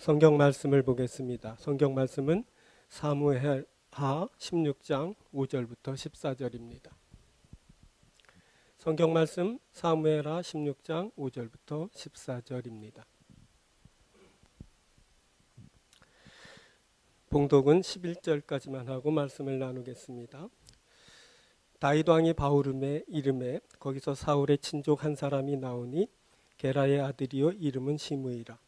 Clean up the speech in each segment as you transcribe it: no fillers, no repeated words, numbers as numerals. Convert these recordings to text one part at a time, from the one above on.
성경 말씀을 보겠습니다. 성경 말씀은 사무엘하 16장 5절부터 14절입니다. 성경 말씀 사무엘하 16장 5절부터 14절입니다. 봉독은 11절까지만 하고 말씀을 나누겠습니다. 다윗 왕이 바후림의 이름에 거기서 사울의 친족 한 사람이 나오니 게라의 아들이요 이름은 시므이라.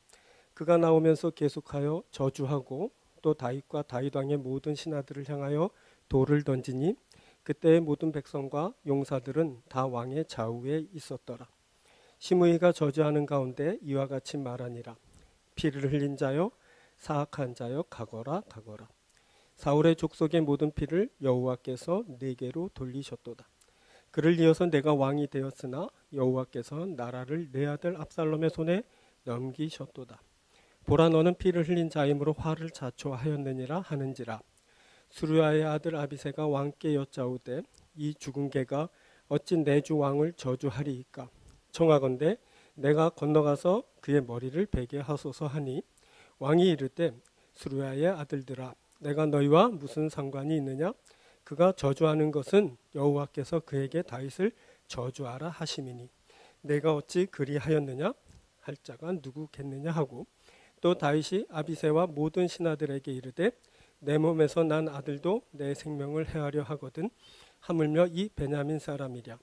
그가 나오면서 계속하여 저주하고 또 다윗과 다윗 왕의 모든 신하들을 향하여 돌을 던지니 그때의 모든 백성과 용사들은 다 왕의 좌우에 있었더라. 시므이가 저주하는 가운데 이와 같이 말하니라. 피를 흘린 자여 사악한 자여 가거라 가거라. 사울의 족속의 모든 피를 여호와께서 내게로 돌리셨도다. 그를 이어서 내가 왕이 되었으나 여호와께서 나라를 내 아들 압살롬의 손에 넘기셨도다. 보라, 너는 피를 흘린 자이므로 화를 자초하였느니라 하는지라. 수르야의 아들 아비새가 왕께 여짜오되 이 죽은 개가 어찌 내 주 왕을 저주하리이까. 청하건대 내가 건너가서 그의 머리를 베게 하소서 하니 왕이 이르되 수르야의 아들들아, 내가 너희와 무슨 상관이 있느냐? 그가 저주하는 것은 여호와께서 그에게 다윗을 저주하라 하심이니 내가 어찌 그리하였느냐? 할 자가 누구겠느냐 하고, 또 다윗이 아비새와 모든 신하들에게 이르되 내 몸에서 난 아들도 내 생명을 해하려 하거든 하물며 이 베냐민 사람이랴.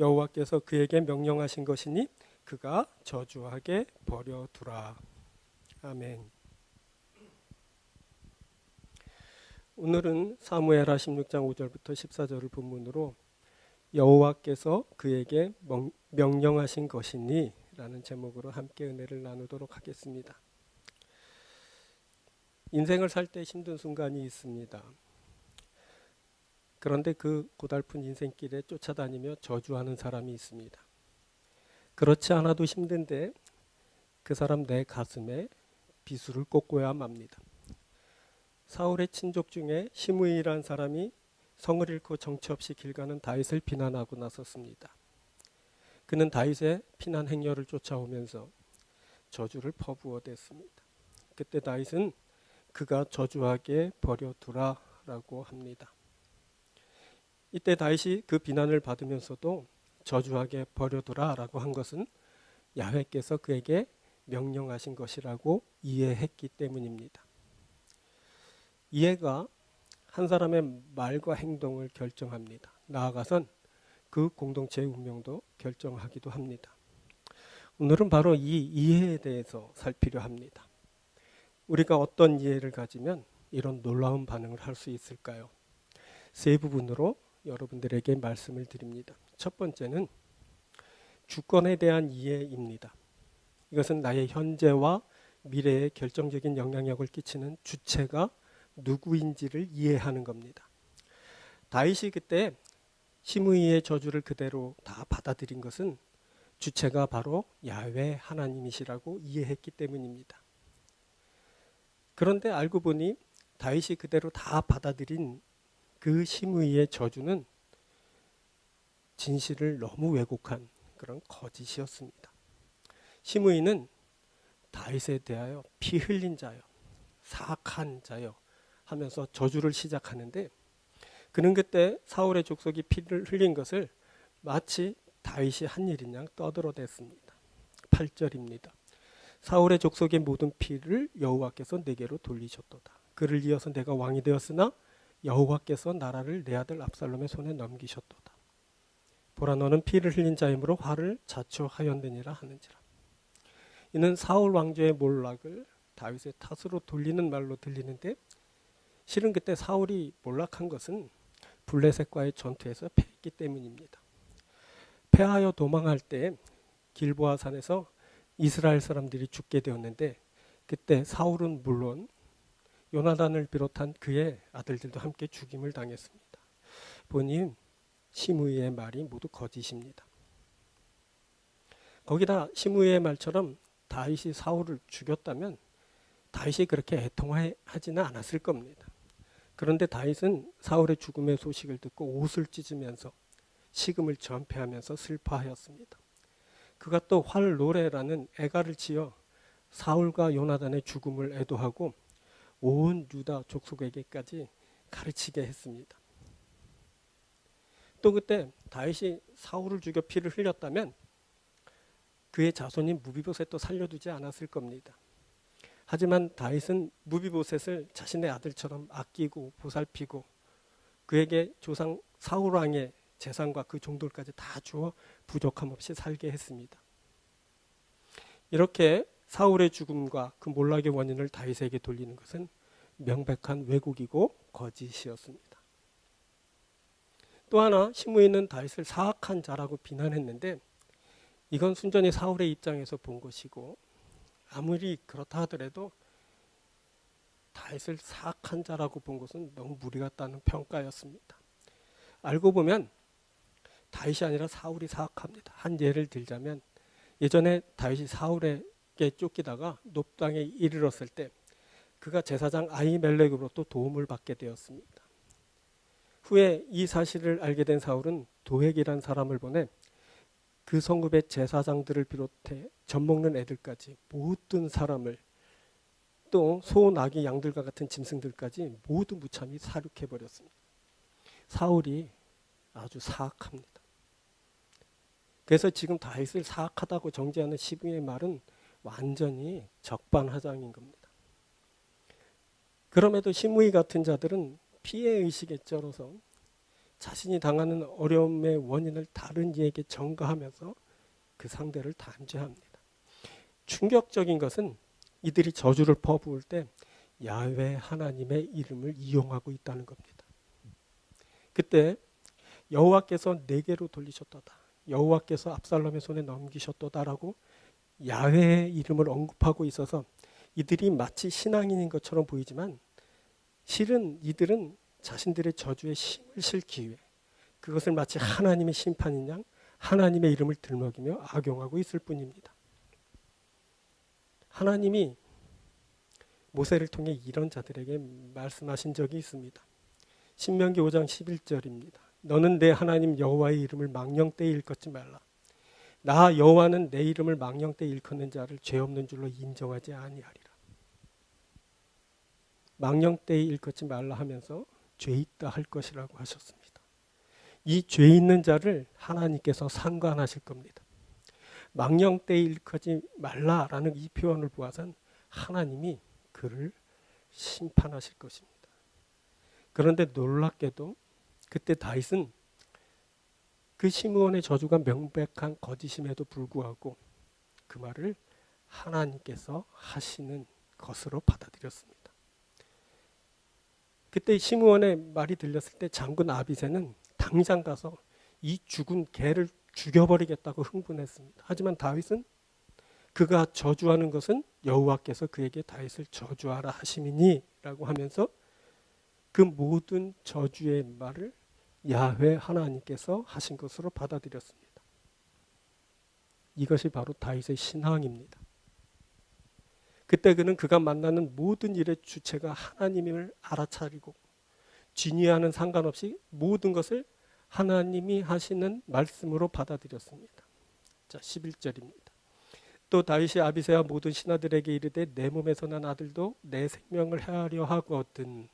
여호와께서 그에게 명령하신 것이니 그가 저주하게 버려두라. 아멘. 오늘은 사무엘하 16장 5절부터 14절을 본문으로 여호와께서 그에게 명령하신 것이니 라는 제목으로 함께 은혜를 나누도록 하겠습니다. 인생을 살 때 힘든 순간이 있습니다. 그런데 그 고달픈 인생길에 쫓아다니며 저주하는 사람이 있습니다. 그렇지 않아도 힘든데 그 사람 내 가슴에 비수를 꽂고야 맙니다. 사울의 친족 중에 시므이라는 사람이 성을 잃고 정처 없이 길 가는 다윗을 비난하고 나섰습니다. 그는 다윗의 피난 행렬을 쫓아오면서 저주를 퍼부어댔습니다. 그때 다윗은 그가 저주하게 버려두라 라고 합니다. 이때 다윗이 그 비난을 받으면서도 저주하게 버려두라 라고 한 것은 야훼께서 그에게 명령하신 것이라고 이해했기 때문입니다. 이해가 한 사람의 말과 행동을 결정합니다. 나아가선 그 공동체의 운명도 결정하기도 합니다. 오늘은 바로 이 이해에 대해서 살피려 합니다. 우리가 어떤 이해를 가지면 이런 놀라운 반응을 할 수 있을까요? 세 부분으로 여러분들에게 말씀을 드립니다. 첫 번째는 주권에 대한 이해입니다. 이것은 나의 현재와 미래에 결정적인 영향력을 끼치는 주체가 누구인지를 이해하는 겁니다. 다윗이 그때 시므이의 저주를 그대로 다 받아들인 것은 주체가 바로 야훼 하나님이시라고 이해했기 때문입니다. 그런데 알고 보니 다윗이 그대로 다 받아들인 그 시므이의 저주는 진실을 너무 왜곡한 그런 거짓이었습니다. 시므이는 다윗에 대하여 피 흘린 자여, 사악한 자여 하면서 저주를 시작하는데, 그는 그때 사울의 족속이 피를 흘린 것을 마치 다윗이 한 일인 양 떠들어댔습니다. 8절입니다. 사울의 족속의 모든 피를 여호와께서 내게로 돌리셨도다. 그를 이어서 내가 왕이 되었으나 여호와께서 나라를 내 아들 압살롬의 손에 넘기셨도다. 보라, 너는 피를 흘린 자이므로 화를 자초하였느니라 하는지라. 이는 사울 왕조의 몰락을 다윗의 탓으로 돌리는 말로 들리는데, 실은 그때 사울이 몰락한 것은 블레셋과의 전투에서 패했기 때문입니다. 패하여 도망할 때 길보아 산에서 이스라엘 사람들이 죽게 되었는데, 그때 사울은 물론 요나단을 비롯한 그의 아들들도 함께 죽임을 당했습니다. 보니 시므이의 말이 모두 거짓입니다. 거기다 시므이의 말처럼 다윗이 사울을 죽였다면 다윗이 그렇게 애통하지는 않았을 겁니다. 그런데 다윗은 사울의 죽음의 소식을 듣고 옷을 찢으면서 식음을 전폐하면서 슬퍼하였습니다. 그가 또 활노래라는 애가를 지어 사울과 요나단의 죽음을 애도하고 온 유다 족속에게까지 가르치게 했습니다. 또 그때 다윗이 사울을 죽여 피를 흘렸다면 그의 자손인 무비보셋도 살려두지 않았을 겁니다. 하지만 다윗은 무비보셋을 자신의 아들처럼 아끼고 보살피고 그에게 조상 사울 왕의 재산과 그 종들까지 다 주어 부족함 없이 살게 했습니다. 이렇게 사울의 죽음과 그 몰락의 원인을 다윗에게 돌리는 것은 명백한 왜곡이고 거짓이었습니다. 또 하나 시므이는 다윗을 사악한 자라고 비난했는데 이건 순전히 사울의 입장에서 본 것이고 아무리 그렇다 하더라도 다윗을 사악한 자라고 본 것은 너무 무리 같다는 평가였습니다. 알고 보면 다윗이 아니라 사울이 사악합니다. 한 예를 들자면 예전에 다윗이 사울에게 쫓기다가 높당에 이르렀을 때 그가 제사장 아히멜렉으로부터 도움을 받게 되었습니다. 후에 이 사실을 알게 된 사울은 도액이란 사람을 보내 그 성읍의 제사장들을 비롯해 젖먹는 애들까지 모든 사람을 또 소, 나귀, 양들과 같은 짐승들까지 모두 무참히 살육해버렸습니다. 사울이 아주 사악합니다. 그래서 지금 다윗을 사악하다고 정죄하는 시므이의 말은 완전히 적반하장인 겁니다. 그럼에도 시므이 같은 자들은 피해의식에 쩔어서 자신이 당하는 어려움의 원인을 다른 이에게 전가하면서 그 상대를 단죄합니다. 충격적인 것은 이들이 저주를 퍼부을 때 야훼 하나님의 이름을 이용하고 있다는 겁니다. 그때 여호와께서 내게로 돌리셨도다. 여호와께서 압살롬의 손에 넘기셨도다라고 야훼의 이름을 언급하고 있어서 이들이 마치 신앙인인 것처럼 보이지만 실은 이들은 자신들의 저주에 힘을 실기 위해 그것을 마치 하나님의 심판인 양 하나님의 이름을 들먹이며 악용하고 있을 뿐입니다. 하나님이 모세를 통해 이런 자들에게 말씀하신 적이 있습니다. 신명기 5장 11절입니다. 너는 내 하나님 여호와의 이름을 망령되이 일컫지 말라. 나 여호와는 내 이름을 망령되이 일컫는 자를 죄 없는 줄로 인정하지 아니하리라. 망령되이 일컫지 말라 하면서 죄 있다 할 것이라고 하셨습니다. 이 죄 있는 자를 하나님께서 상관하실 겁니다. 망령되이 일컫지 말라라는 이 표현을 보아선 하나님이 그를 심판하실 것입니다. 그런데 놀랍게도 그때 다윗은 그 시므온의 저주가 명백한 거짓임에도 불구하고 그 말을 하나님께서 하시는 것으로 받아들였습니다. 그때 시므온의 말이 들렸을 때 장군 아비새는 당장 가서 이 죽은 개를 죽여버리겠다고 흥분했습니다. 하지만 다윗은 그가 저주하는 것은 여호와께서 그에게 다윗을 저주하라 하심이니 라고 하면서 그 모든 저주의 말을 야훼 하나님께서 하신 것으로 받아들였습니다. 이것이 바로 다윗의 신앙입니다. 그때 그는 그가 만나는 모든 일의 주체가 하나님임을 알아차리고 진위와는 상관없이 모든 것을 하나님이 하시는 말씀으로 받아들였습니다. 자, 11절입니다. 또 다윗이 아비새와 모든 신하들에게 이르되 내 몸에서 난 아들도 내 생명을 해하려 하거든.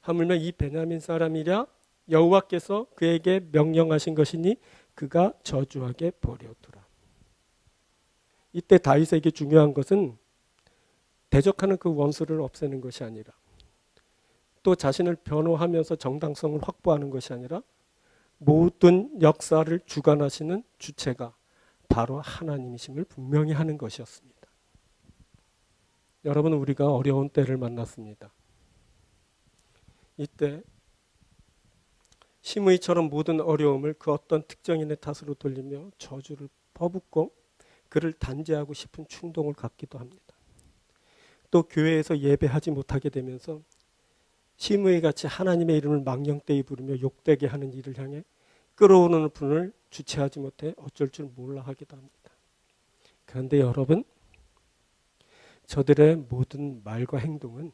하물며 이 베냐민 사람이랴 여호와께서 그에게 명령하신 것이니 그가 저주하게 버려두라. 이때 다윗에게 중요한 것은 대적하는 그 원수를 없애는 것이 아니라 또 자신을 변호하면서 정당성을 확보하는 것이 아니라 모든 역사를 주관하시는 주체가 바로 하나님이심을 분명히 하는 것이었습니다. 여러분, 우리가 어려운 때를 만났습니다. 이때 시므이처럼 모든 어려움을 그 어떤 특정인의 탓으로 돌리며 저주를 퍼붓고 그를 단죄하고 싶은 충동을 갖기도 합니다. 또 교회에서 예배하지 못하게 되면서 시므이 같이 하나님의 이름을 망령되이 부르며 욕되게 하는 일을 향해 끌어오는 분을 주체하지 못해 어쩔 줄 몰라 하기도 합니다. 그런데 여러분, 저들의 모든 말과 행동은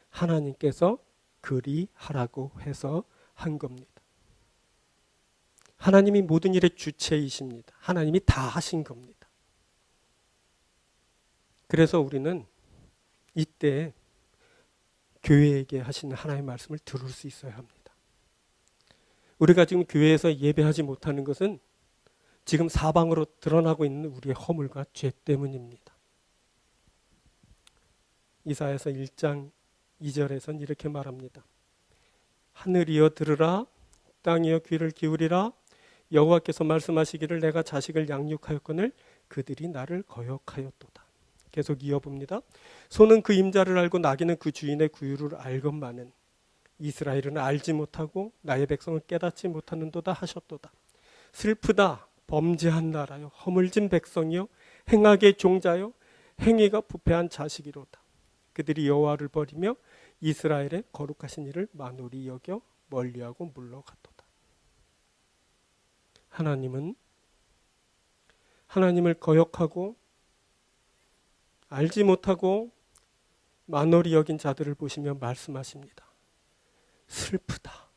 하나님께서 그리 하라고 해서 한 겁니다. 하나님이 모든 일의 주체이십니다. 하나님이 다 하신 겁니다. 그래서 우리는 이때 교회에게 하시는 하나님의 말씀을 들을 수 있어야 합니다. 우리가 지금 교회에서 예배하지 못하는 것은 지금 사방으로 드러나고 있는 우리의 허물과 죄 때문입니다. 이사야서 1장 2절에서는 이렇게 말합니다. 하늘이여 들으라, 땅이여 귀를 기울이라. 여호와께서 말씀하시기를 내가 자식을 양육하였거늘 그들이 나를 거역하였도다. 계속 이어봅니다. 소는 그 임자를 알고 나귀는 그 주인의 구유를 알건만은 이스라엘은 알지 못하고 나의 백성을 깨닫지 못하는도다 하셨도다. 슬프다, 범죄한 나라요, 허물진 백성이요, 행악의 종자요, 행위가 부패한 자식이로다. 그들이 여호와를 버리며 이스라엘의 거룩하신 이를 만홀히 여겨 멀리하고 물러갔도다. 하나님은 하나님을 거역하고 알지 못하고 만홀히 여긴 자들을 보시며 말씀하십니다. 슬프다.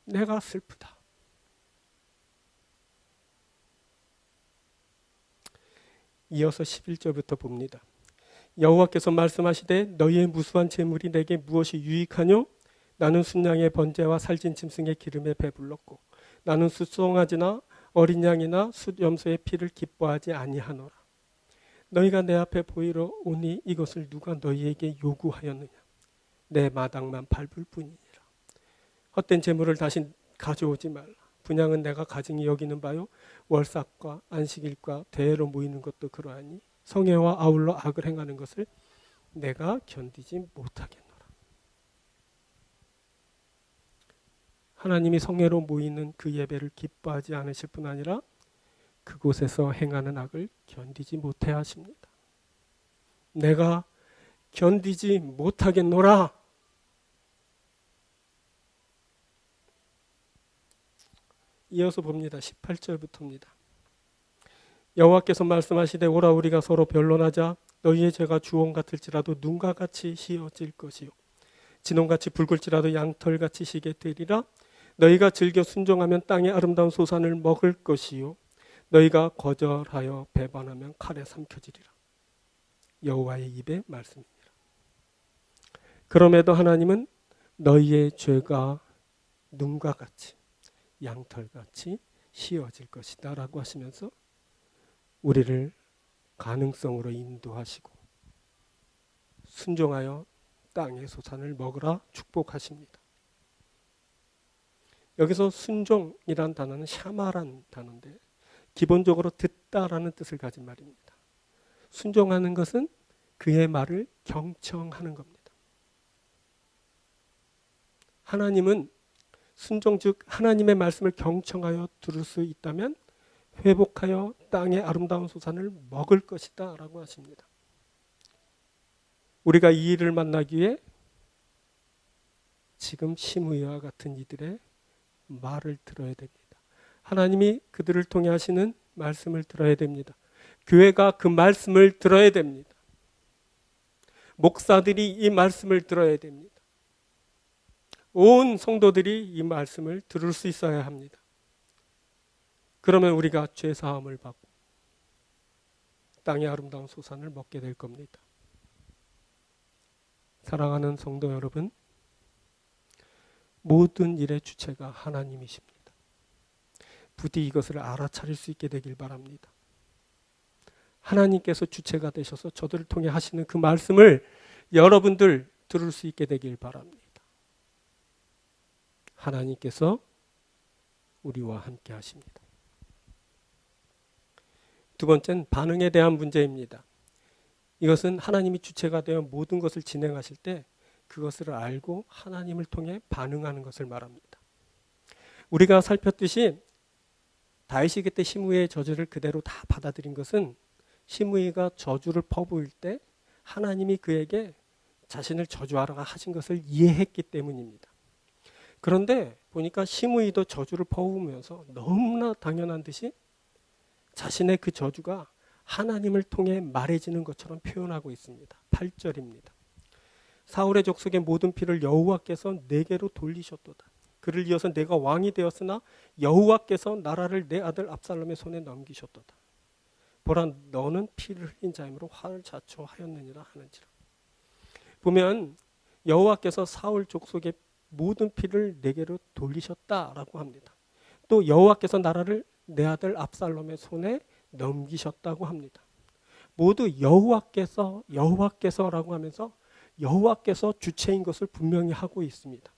내가 슬프다. 이어서 11절부터 봅니다. 여호와께서 말씀하시되 너희의 무수한 재물이 내게 무엇이 유익하뇨? 나는 순양의 번제와 살진 짐승의 기름에 배불렀고 나는 숫송아지나 어린 양이나 숫염소의 피를 기뻐하지 아니하노라. 너희가 내 앞에 보이러 오니 이것을 누가 너희에게 요구하였느냐? 내 마당만 밟을 뿐이니라. 헛된 재물을 다시 가져오지 말라. 분향은 내가 가증히 여기는 바요, 월삭과 안식일과 대회로 모이는 것도 그러하니 성회와 아울러 악을 행하는 것을 내가 견디지 못하겠노라. 하나님이 성회로 모이는 그 예배를 기뻐하지 않으실 뿐 아니라 그곳에서 행하는 악을 견디지 못해 하십니다. 내가 견디지 못하겠노라. 이어서 봅니다. 18절부터입니다. 여호와께서 말씀하시되 오라 우리가 서로 변론하자. 너희의 죄가 주홍 같을지라도 눈과 같이 희어질 것이요 진홍같이 붉을지라도 양털같이 시게 되리라. 너희가 즐겨 순종하면 땅의 아름다운 소산을 먹을 것이요 너희가 거절하여 배반하면 칼에 삼켜지리라. 여호와의 입의 말씀이니라. 그럼에도 하나님은 너희의 죄가 눈과 같이 양털같이 희어질 것이다 라고 하시면서 우리를 가능성으로 인도하시고 순종하여 땅의 소산을 먹으라 축복하십니다. 여기서 순종이란 단어는 샤마란 단어인데 기본적으로 듣다라는 뜻을 가진 말입니다. 순종하는 것은 그의 말을 경청하는 겁니다. 하나님은 순종 즉 하나님의 말씀을 경청하여 들을 수 있다면 회복하여 땅의 아름다운 소산을 먹을 것이다 라고 하십니다. 우리가 이 일을 만나기 위해 지금 시므이와 같은 이들의 말을 들어야 됩니다. 하나님이 그들을 통해 하시는 말씀을 들어야 됩니다. 교회가 그 말씀을 들어야 됩니다. 목사들이 이 말씀을 들어야 됩니다. 온 성도들이 이 말씀을 들을 수 있어야 합니다. 그러면 우리가 죄 사함을 받고 땅의 아름다운 소산을 먹게 될 겁니다. 사랑하는 성도 여러분, 모든 일의 주체가 하나님이십니다. 부디 이것을 알아차릴 수 있게 되길 바랍니다. 하나님께서 주체가 되셔서 저들을 통해 하시는 그 말씀을 여러분들 들을 수 있게 되길 바랍니다. 하나님께서 우리와 함께 하십니다. 두 번째는 반응에 대한 문제입니다. 이것은 하나님이 주체가 되어 모든 것을 진행하실 때 그것을 알고 하나님을 통해 반응하는 것을 말합니다. 우리가 살폈듯이 다윗이 그때 시므이의 저주를 그대로 다 받아들인 것은 시므이가 저주를 퍼부을 때 하나님이 그에게 자신을 저주하라 하신 것을 이해했기 때문입니다. 그런데 보니까 시므이도 저주를 퍼부으면서 너무나 당연한 듯이 자신의 그 저주가 하나님을 통해 말해지는 것처럼 표현하고 있습니다. 8절입니다. 사울의 족속의 모든 피를 여호와께서 내게로 돌리셨도다. 그를 이어서 내가 왕이 되었으나 여호와께서 나라를 내 아들 압살롬의 손에 넘기셨도다. 보라 너는 피를 흘린 자이므로 화를 자초하였느니라 하는지라. 보면 여호와께서 사울 족속의 모든 피를 내게로 돌리셨다라고 합니다. 또 여호와께서 나라를 내 아들 압살롬의 손에 넘기셨다고 합니다. 모두 여호와께서라고 하면서 여호와께서 주체인 것을 분명히 하고 있습니다.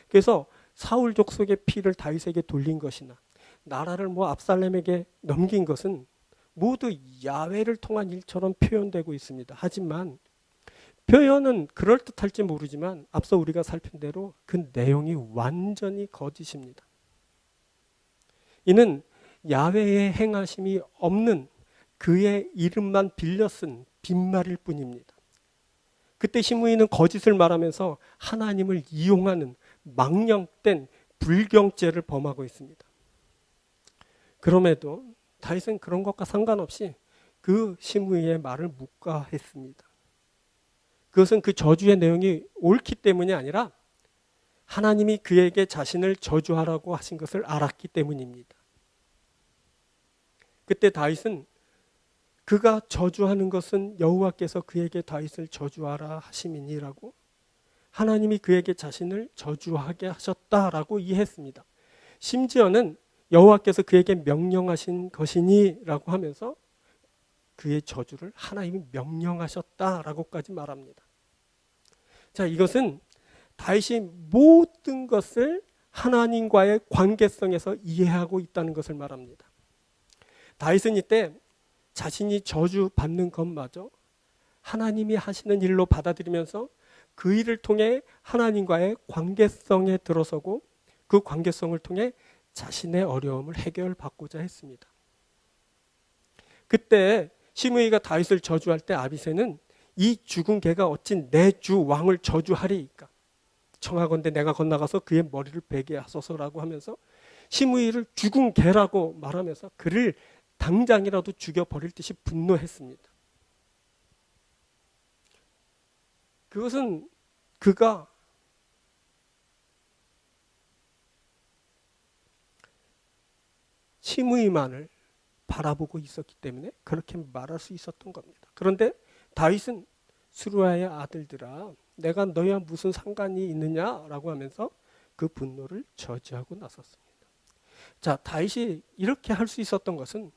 그래서 사울 족속의 피를 다윗에게 돌린 것이나 나라를 압살롬에게 넘긴 것은 모두 야훼를 통한 일처럼 표현되고 있습니다. 하지만 표현은 그럴듯할지 모르지만 앞서 우리가 살핀 대로 그 내용이 완전히 거짓입니다. 이는 야훼의 행하심이 없는 그의 이름만 빌려 쓴 빈말일 뿐입니다. 그때 시므이는 거짓을 말하면서 하나님을 이용하는 망령된 불경죄를 범하고 있습니다. 그럼에도 다윗은 그런 것과 상관없이 그 시므이의 말을 묵과했습니다. 그것은 그 저주의 내용이 옳기 때문이 아니라 하나님이 그에게 자신을 저주하라고 하신 것을 알았기 때문입니다. 그때 다윗은 그가 저주하는 것은 여호와께서 그에게 다윗을 저주하라 하심이니라고 하나님이 그에게 자신을 저주하게 하셨다라고 이해했습니다. 심지어는 여호와께서 그에게 명령하신 것이니라고 하면서 그의 저주를 하나님이 명령하셨다라고까지 말합니다. 자, 이것은 다윗이 모든 것을 하나님과의 관계성에서 이해하고 있다는 것을 말합니다. 다윗은 이때 자신이 저주받는 것마저 하나님이 하시는 일로 받아들이면서 그 일을 통해 하나님과의 관계성에 들어서고 그 관계성을 통해 자신의 어려움을 해결받고자 했습니다. 그때 시므이가 다윗을 저주할 때 아비새는 이 죽은 개가 어찌 내 주 왕을 저주하리이까 청하건대 내가 건너가서 그의 머리를 베게 하소서라고 하면서 시므이를 죽은 개라고 말하면서 그를 당장이라도 죽여버릴 듯이 분노했습니다. 그것은 그가 시므이만을 바라보고 있었기 때문에 그렇게 말할 수 있었던 겁니다. 그런데 다윗은 스루야의 아들들아 내가 너희와 무슨 상관이 있느냐라고 하면서 그 분노를 저지하고 나섰습니다. 자, 다윗이 이렇게 할 수 있었던 것은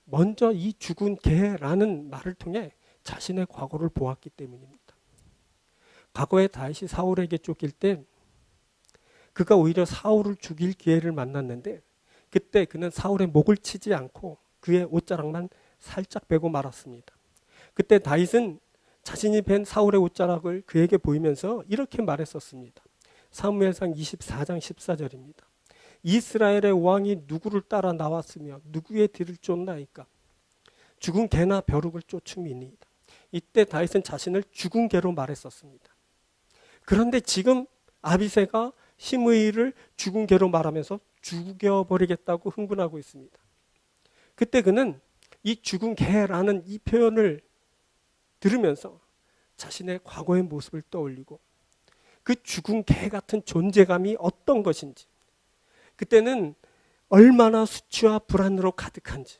먼저 이 죽은 개라는 말을 통해 자신의 과거를 보았기 때문입니다. 과거에 다윗이 사울에게 쫓길 때 그가 오히려 사울을 죽일 기회를 만났는데 그때 그는 사울의 목을 치지 않고 그의 옷자락만 살짝 베고 말았습니다. 그때 다윗은 자신이 벤 사울의 옷자락을 그에게 보이면서 이렇게 말했었습니다. 사무엘상 24장 14절입니다. 이스라엘의 왕이 누구를 따라 나왔으며 누구의 뒤를 쫓나이까 죽은 개나 벼룩을 쫓음이니이다. 이때 다윗은 자신을 죽은 개로 말했었습니다. 그런데 지금 아비새가 시므이를 죽은 개로 말하면서 죽여버리겠다고 흥분하고 있습니다. 그때 그는 이 죽은 개라는 이 표현을 들으면서 자신의 과거의 모습을 떠올리고 그 죽은 개 같은 존재감이 어떤 것인지 그때는 얼마나 수치와 불안으로 가득한지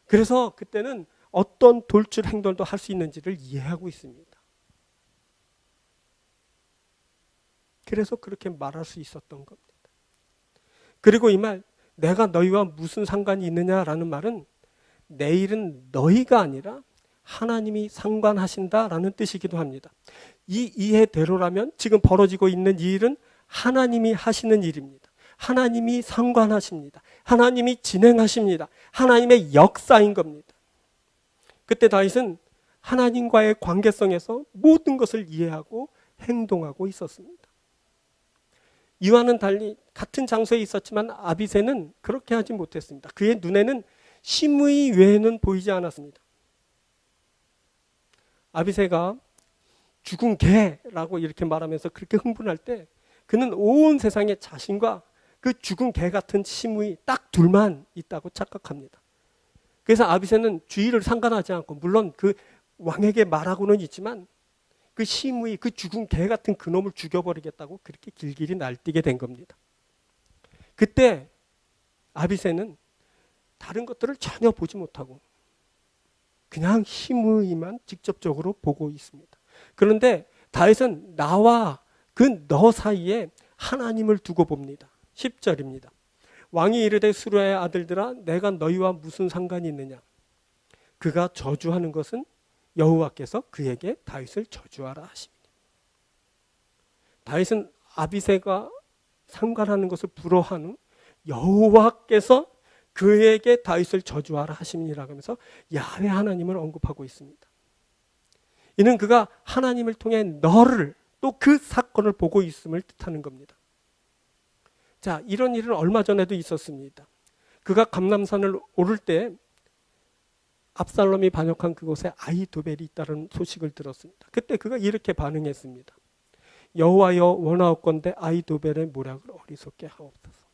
그래서 그때는 어떤 돌출 행동도 할 수 있는지를 이해하고 있습니다. 그래서 그렇게 말할 수 있었던 겁니다. 그리고 이 말 내가 너희와 무슨 상관이 있느냐라는 말은 내일은 너희가 아니라 하나님이 상관하신다라는 뜻이기도 합니다. 이 이해대로라면 지금 벌어지고 있는 이 일은 하나님이 하시는 일입니다. 하나님이 상관하십니다. 하나님이 진행하십니다. 하나님의 역사인 겁니다. 그때 다윗은 하나님과의 관계성에서 모든 것을 이해하고 행동하고 있었습니다. 이와는 달리 같은 장소에 있었지만 아비새는 그렇게 하지 못했습니다. 그의 눈에는 시므이 외에는 보이지 않았습니다. 아비새가 죽은 개라고 이렇게 말하면서 그렇게 흥분할 때 그는 온 세상에 자신과 그 죽은 개 같은 시므이 딱 둘만 있다고 착각합니다. 그래서 아비새는 주의를 상관하지 않고 물론 그 왕에게 말하고는 있지만 그 시므이 그 죽은 개 같은 그놈을 죽여버리겠다고 그렇게 길길이 날뛰게 된 겁니다. 그때 아비새는 다른 것들을 전혀 보지 못하고 그냥 힘의만 직접적으로 보고 있습니다. 그런데 다윗은 나와 그 너 사이에 하나님을 두고 봅니다. 10절입니다. 왕이 이르되 수르야의 아들들아 내가 너희와 무슨 상관이 있느냐. 그가 저주하는 것은 여호와께서 그에게 다윗을 저주하라 하십니다. 다윗은 아비새가 상관하는 것을 불허한 후 여호와께서 그에게 다윗을 저주하라 하심이라고 하면서 야훼 하나님을 언급하고 있습니다. 이는 그가 하나님을 통해 너를 또 그 사건을 보고 있음을 뜻하는 겁니다. 자, 이런 일은 얼마 전에도 있었습니다. 그가 감람산을 오를 때 압살롬이 반역한 그곳에 아히도벨이 있다는 소식을 들었습니다. 그때 그가 이렇게 반응했습니다. 여호와여 원하옵건대 아히도벨의 모략을 어리석게 하옵소서.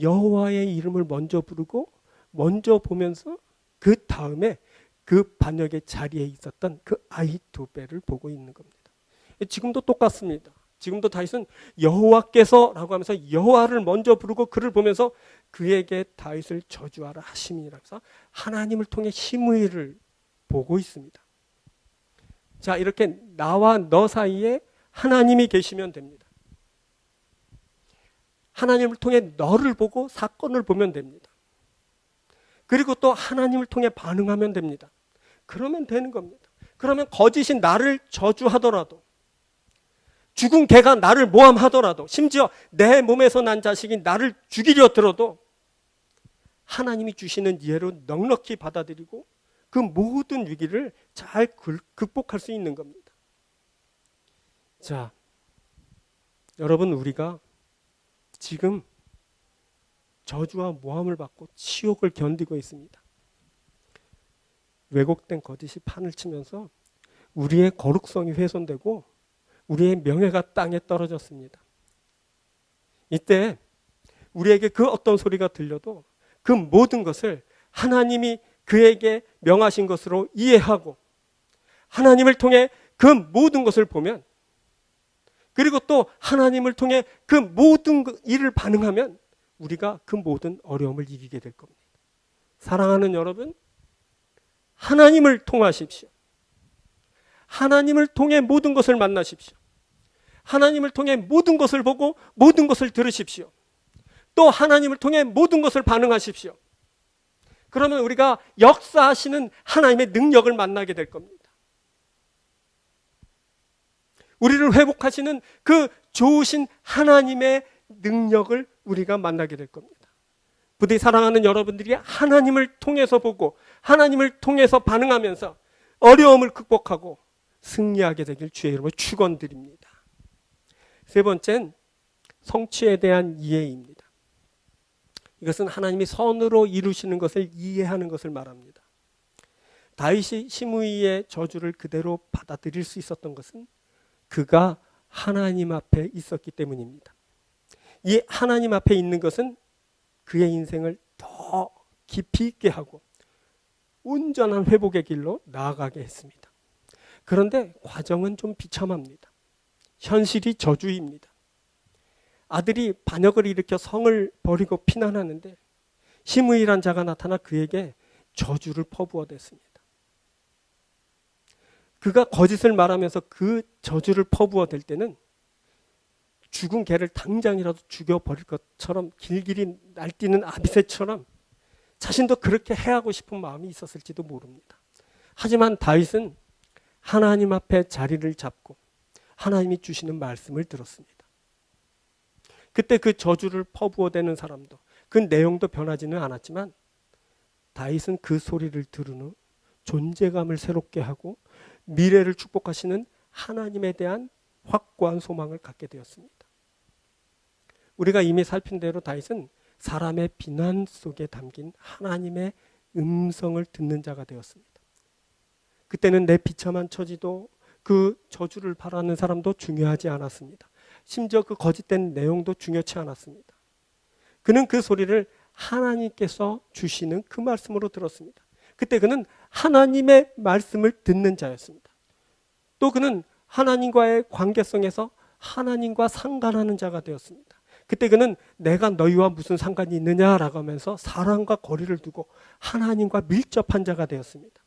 여호와의 이름을 먼저 부르고 먼저 보면서 그 다음에 그 반역의 자리에 있었던 그 아히도벨을 보고 있는 겁니다. 지금도 똑같습니다. 지금도 다윗은 여호와께서라고 하면서 여호와를 먼저 부르고 그를 보면서 그에게 다윗을 저주하라 하심이라고 해서 하나님을 통해 심의를 보고 있습니다. 자, 이렇게 나와 너 사이에 하나님이 계시면 됩니다. 하나님을 통해 너를 보고 사건을 보면 됩니다. 그리고 또 하나님을 통해 반응하면 됩니다. 그러면 되는 겁니다. 그러면 거짓이 나를 저주하더라도, 죽은 개가 나를 모함하더라도, 심지어 내 몸에서 난 자식이 나를 죽이려 들어도 하나님이 주시는 예로 넉넉히 받아들이고 그 모든 위기를 잘 극복할 수 있는 겁니다. 자, 여러분, 우리가 지금 저주와 모함을 받고 치욕을 견디고 있습니다. 왜곡된 거짓이 판을 치면서 우리의 거룩성이 훼손되고 우리의 명예가 땅에 떨어졌습니다. 이때 우리에게 그 어떤 소리가 들려도 그 모든 것을 하나님이 그에게 명하신 것으로 이해하고 하나님을 통해 그 모든 것을 보면, 그리고 또 하나님을 통해 그 모든 일을 반응하면 우리가 그 모든 어려움을 이기게 될 겁니다. 사랑하는 여러분, 하나님을 통하십시오. 하나님을 통해 모든 것을 만나십시오. 하나님을 통해 모든 것을 보고 모든 것을 들으십시오. 또 하나님을 통해 모든 것을 반응하십시오. 그러면 우리가 역사하시는 하나님의 능력을 만나게 될 겁니다. 우리를 회복하시는 그 좋으신 하나님의 능력을 우리가 만나게 될 겁니다. 부디 사랑하는 여러분들이 하나님을 통해서 보고 하나님을 통해서 반응하면서 어려움을 극복하고 승리하게 되길 주의 이름으로 축원드립니다. 세 번째는 성취에 대한 이해입니다. 이것은 하나님이 선으로 이루시는 것을 이해하는 것을 말합니다. 다윗이 시므이의 저주를 그대로 받아들일 수 있었던 것은 그가 하나님 앞에 있었기 때문입니다. 이 하나님 앞에 있는 것은 그의 인생을 더 깊이 있게 하고 온전한 회복의 길로 나아가게 했습니다. 그런데 과정은 좀 비참합니다. 현실이 저주입니다. 아들이 반역을 일으켜 성을 버리고 피난하는데 시므이란 자가 나타나 그에게 저주를 퍼부어댔습니다. 그가 거짓을 말하면서 그 저주를 퍼부어댈 때는 죽은 개를 당장이라도 죽여버릴 것처럼 길길이 날뛰는 아비새처럼 자신도 그렇게 해하고 싶은 마음이 있었을지도 모릅니다. 하지만 다윗은 하나님 앞에 자리를 잡고 하나님이 주시는 말씀을 들었습니다. 그때 그 저주를 퍼부어대는 사람도 그 내용도 변하지는 않았지만 다윗은 그 소리를 들은 후 존재감을 새롭게 하고 미래를 축복하시는 하나님에 대한 확고한 소망을 갖게 되었습니다. 우리가 이미 살핀 대로 다윗은 사람의 비난 속에 담긴 하나님의 음성을 듣는 자가 되었습니다. 그때는 내 비참한 처지도 그 저주를 바라는 사람도 중요하지 않았습니다. 심지어 그 거짓된 내용도 중요치 않았습니다. 그는 그 소리를 하나님께서 주시는 그 말씀으로 들었습니다. 그때 그는 하나님의 말씀을 듣는 자였습니다. 또 그는 하나님과의 관계성에서 하나님과 상관하는 자가 되었습니다. 그때 그는 내가 너희와 무슨 상관이 있느냐라고 하면서 사람과 거리를 두고 하나님과 밀접한 자가 되었습니다.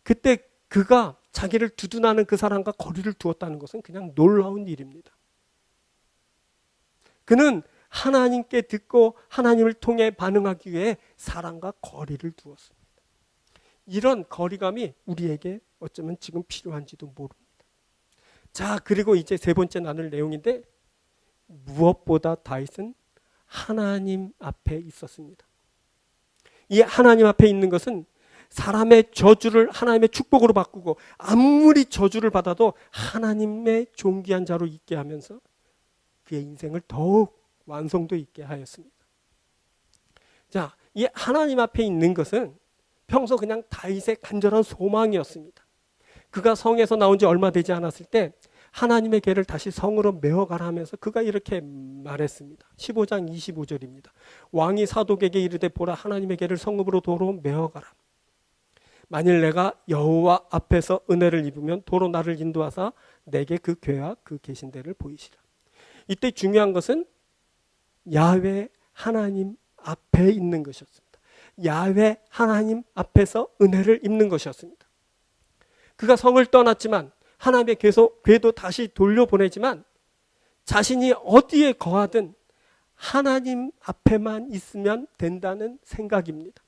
그때 그가 자기를 두둔하는 그 사람과 거리를 두었다는 것은 그냥 놀라운 일입니다. 그는 하나님께 듣고 하나님을 통해 반응하기 위해 사람과 거리를 두었습니다. 이런 거리감이 우리에게 어쩌면 지금 필요한지도 모릅니다. 자, 그리고 이제 세 번째 나눌 내용인데, 무엇보다 다윗은 하나님 앞에 있었습니다. 이 하나님 앞에 있는 것은 사람의 저주를 하나님의 축복으로 바꾸고 아무리 저주를 받아도 하나님의 존귀한 자로 있게 하면서 그의 인생을 더욱 완성도 있게 하였습니다. 자, 이 하나님 앞에 있는 것은 평소 그냥 다윗의 간절한 소망이었습니다. 그가 성에서 나온 지 얼마 되지 않았을 때 하나님의 궤를 다시 성으로 메어가라 하면서 그가 이렇게 말했습니다. 15장 25절입니다. 왕이 사독에게 이르되 보라, 하나님의 궤를 성읍으로 도로 메어가라. 만일 내가 여호와 앞에서 은혜를 입으면 도로 나를 인도하사 내게 그 궤와 그 계신 데를 보이시라. 이때 중요한 것은 야훼 하나님 앞에 있는 것이었습니다. 야훼 하나님 앞에서 은혜를 입는 것이었습니다. 그가 성을 떠났지만 하나님의 궤도 다시 돌려보내지만 자신이 어디에 거하든 하나님 앞에만 있으면 된다는 생각입니다.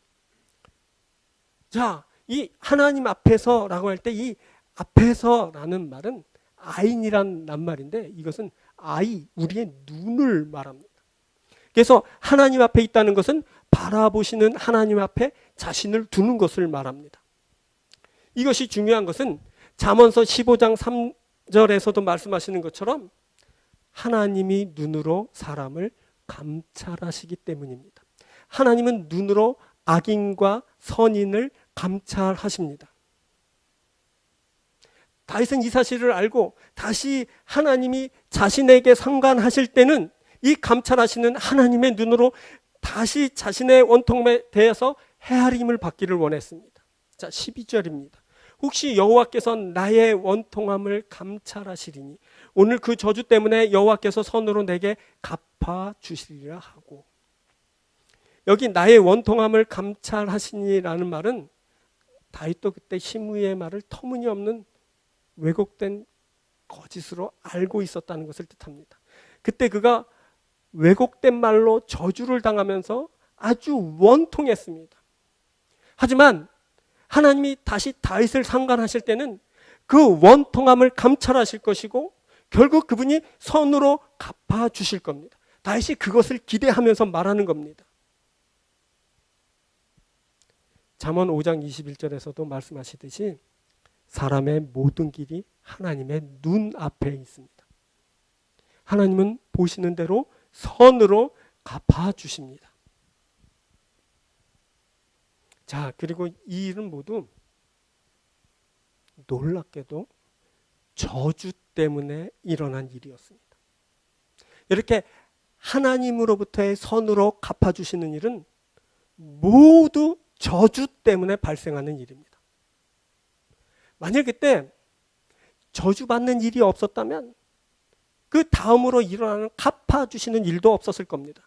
자, 이 하나님 앞에서라고 할 때 이 앞에서라는 말은 아인이란 낱말인데 이것은 아이, 우리의 눈을 말합니다. 그래서 하나님 앞에 있다는 것은 바라보시는 하나님 앞에 자신을 두는 것을 말합니다. 이것이 중요한 것은 잠언서 15장 3절에서도 말씀하시는 것처럼 하나님이 눈으로 사람을 감찰하시기 때문입니다. 하나님은 눈으로 악인과 선인을 감찰하십니다. 다윗은 이 사실을 알고 다시 하나님이 자신에게 상관하실 때는 이 감찰하시는 하나님의 눈으로 다시 자신의 원통에 대해서 헤아림을 받기를 원했습니다. 자, 12절입니다. 혹시 여호와께서 나의 원통함을 감찰하시리니 오늘 그 저주 때문에 여호와께서 선으로 내게 갚아주시리라 하고, 여기 나의 원통함을 감찰하시니라는 말은 다윗도 그때 시므이의 말을 터무니없는 왜곡된 거짓으로 알고 있었다는 것을 뜻합니다. 그때 그가 왜곡된 말로 저주를 당하면서 아주 원통했습니다. 하지만 하나님이 다시 다윗을 상관하실 때는 그 원통함을 감찰하실 것이고 결국 그분이 선으로 갚아주실 겁니다. 다윗이 그것을 기대하면서 말하는 겁니다. 잠언 5장 21절에서도 말씀하시듯이 사람의 모든 길이 하나님의 눈앞에 있습니다. 하나님은 보시는 대로 선으로 갚아주십니다. 자, 그리고 이 일은 모두 놀랍게도 저주 때문에 일어난 일이었습니다. 이렇게 하나님으로부터의 선으로 갚아주시는 일은 모두 저주 때문에 발생하는 일입니다. 만일 그때 저주받는 일이 없었다면 그 다음으로 일어나는 갚아주시는 일도 없었을 겁니다.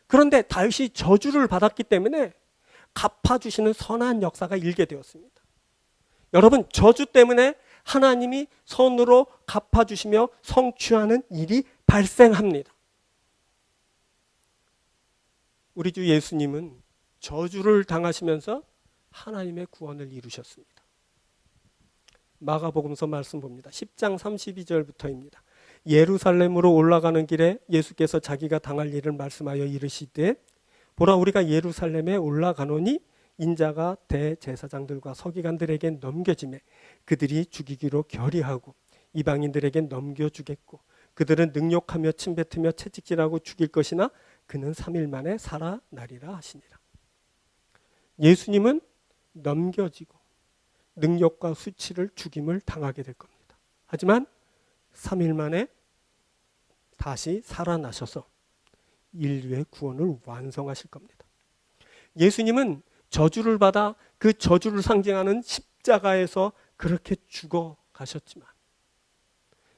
그런데 다윗이 저주를 받았기 때문에 갚아주시는 선한 역사가 일게 되었습니다. 여러분, 저주 때문에 하나님이 선으로 갚아주시며 성취하는 일이 발생합니다. 우리 주 예수님은 저주를 당하시면서 하나님의 구원을 이루셨습니다. 마가복음서 말씀 봅니다. 10장 32절부터입니다. 예루살렘으로 올라가는 길에 예수께서 자기가 당할 일을 말씀하여 이르시되 보라, 우리가 예루살렘에 올라가노니 인자가 대제사장들과 서기관들에게 넘겨지매 그들이 죽이기로 결의하고 이방인들에게 넘겨주겠고 그들은 능욕하며 침뱉으며 채찍질하고 죽일 것이나 그는 3일 만에 살아나리라 하시니라. 예수님은 넘겨지고 능력과 수치를 죽임을 당하게 될 겁니다. 하지만 3일 만에 다시 살아나셔서 인류의 구원을 완성하실 겁니다. 예수님은 저주를 받아 그 저주를 상징하는 십자가에서 그렇게 죽어 가셨지만,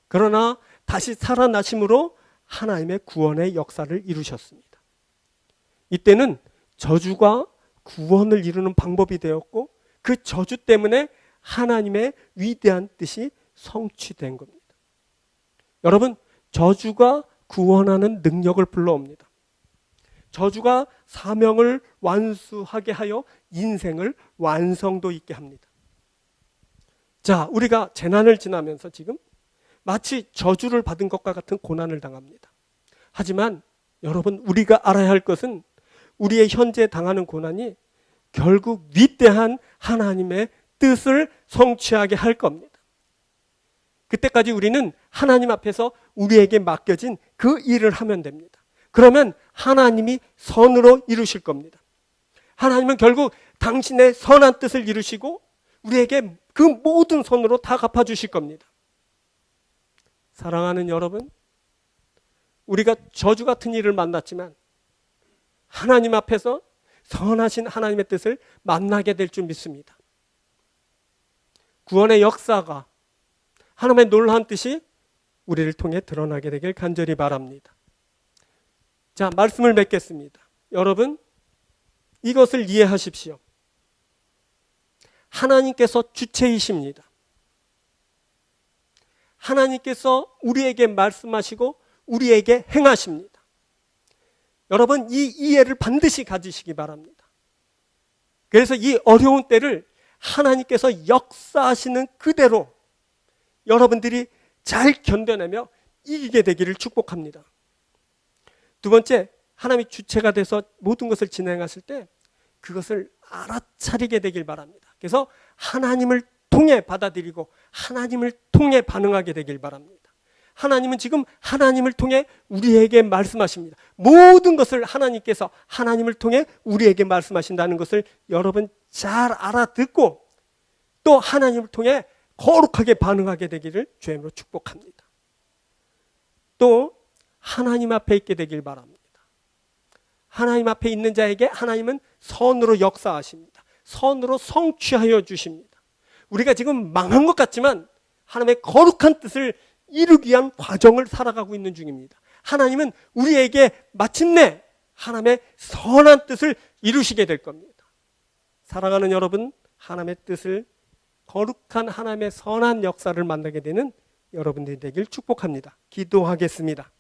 그러나 다시 살아나심으로 하나님의 구원의 역사를 이루셨습니다. 이때는 저주가 구원을 이루는 방법이 되었고 그 저주 때문에 하나님의 위대한 뜻이 성취된 겁니다. 여러분, 저주가 구원하는 능력을 불러옵니다. 저주가 사명을 완수하게 하여 인생을 완성도 있게 합니다. 자, 우리가 재난을 지나면서 지금 마치 저주를 받은 것과 같은 고난을 당합니다. 하지만 여러분, 우리가 알아야 할 것은 우리의 현재 당하는 고난이 결국 위대한 하나님의 뜻을 성취하게 할 겁니다. 그때까지 우리는 하나님 앞에서 우리에게 맡겨진 그 일을 하면 됩니다. 그러면 하나님이 선으로 이루실 겁니다. 하나님은 결국 당신의 선한 뜻을 이루시고 우리에게 그 모든 선으로 다 갚아주실 겁니다. 사랑하는 여러분, 우리가 저주 같은 일을 만났지만 하나님 앞에서 선하신 하나님의 뜻을 만나게 될 줄 믿습니다. 구원의 역사가, 하나님의 놀라운 뜻이 우리를 통해 드러나게 되길 간절히 바랍니다. 자, 말씀을 맺겠습니다. 여러분, 이것을 이해하십시오. 하나님께서 주체이십니다. 하나님께서 우리에게 말씀하시고 우리에게 행하십니다. 여러분, 이 이해를 반드시 가지시기 바랍니다. 그래서 이 어려운 때를 하나님께서 역사하시는 그대로 여러분들이 잘 견뎌내며 이기게 되기를 축복합니다. 두 번째, 하나님이 주체가 돼서 모든 것을 진행하실 때 그것을 알아차리게 되길 바랍니다. 그래서 하나님을 통해 받아들이고 하나님을 통해 반응하게 되길 바랍니다. 하나님은 지금 하나님을 통해 우리에게 말씀하십니다. 모든 것을 하나님께서 하나님을 통해 우리에게 말씀하신다는 것을 여러분 잘 알아듣고 또 하나님을 통해 거룩하게 반응하게 되기를 주님으로 축복합니다. 또 하나님 앞에 있게 되길 바랍니다. 하나님 앞에 있는 자에게 하나님은 선으로 역사하십니다. 선으로 성취하여 주십니다. 우리가 지금 망한 것 같지만 하나님의 거룩한 뜻을 이루기 위한 과정을 살아가고 있는 중입니다. 하나님은 우리에게 마침내 하나님의 선한 뜻을 이루시게 될 겁니다. 사랑하는 여러분, 하나님의 뜻을, 거룩한 하나님의 선한 역사를 만나게 되는 여러분들이 되길 축복합니다. 기도하겠습니다.